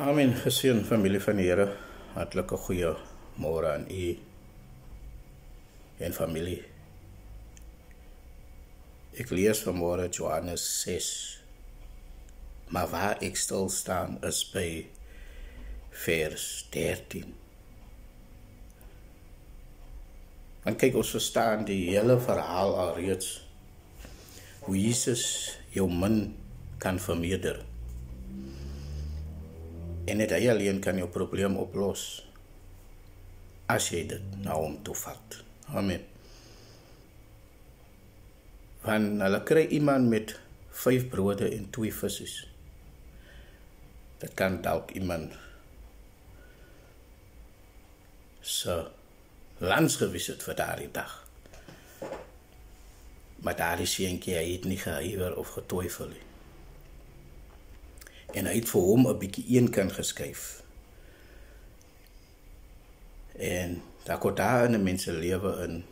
Amen, geseën familie van die Here, hartlike goeie môre aan u en familie. Ek lees vanmôre Johannes 6, maar waar ek stil staan is by vers 13. Want kyk, ons verstaan die hele verhaal alreeds, hoe Jesus jou min kan vermeerder. En net hy alleen kan jou probleem oplos, as jy dit na hom toevat. Amen. Want hulle kry iemand met 5 brode en 2 visse. Dit kan dalk iemand se lands gewees het vir daardie dag. Maar daardie seentjie, hy het nie gehuiwer of getwyfel nie. En hy het vir hom 'n bietjie eenkant geskuif. En daar kom daar in 'n mens se lewe in,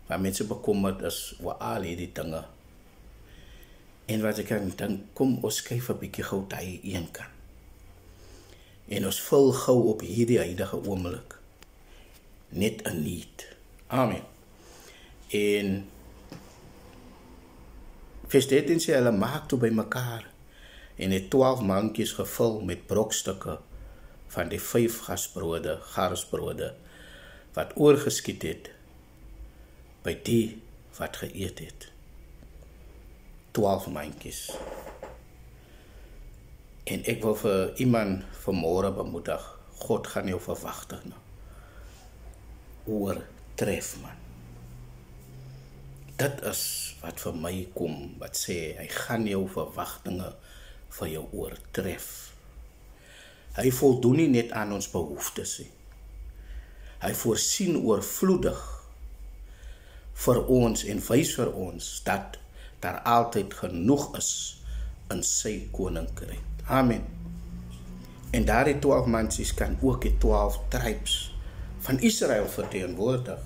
waar mense bekommerd is oor al hierdie dinge. En wat ek kan dink, kom ons skuif 'n bietjie gou daai eenkant. En ons vul gou op hierdie huidige oomblik net 'n need. Amen. En vers 13 sê hulle maak toe by mekaar en het 12 mandjies gevul met brokstukke van die 5 garsbrode wat oorgeskiet het by die wat geëet het. 12 mandjies. En ek wil vir iemand vanmôre bemoedig, God gaan jou verwagtinge oortref, man. Dit is wat vir my kom, wat sê, hy gaan jou verwagtinge vir jou oortref. Hy voldoen nie net aan ons behoeftes nie. Hy voorsien oorvloedig vir ons en wys vir ons dat daar altyd genoeg is in sy koninkryk. Amen. En daardie 12 mandjies kan ook die 12 tribes van Israel verteenwoordig.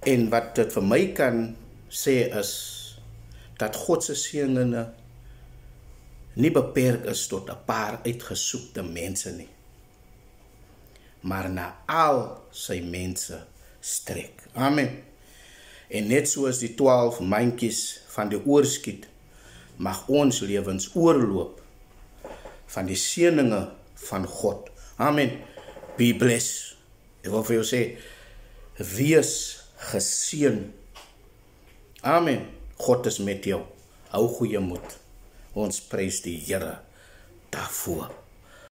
En wat dit vir my kan sê is dat God se seëninge nie beperk is tot 'n paar uitgesoekte mense nie, maar na al sy mense strek. Amen. En net soos die 12 mandjies van die oorskiet, mag ons lewens oorloop van die seëninge van God. Amen. Be blessed. Ek wil vir jou sê, wees geseën. Amen. God is met jou. Hou goeie moed. Ons prys die Here daarvoor.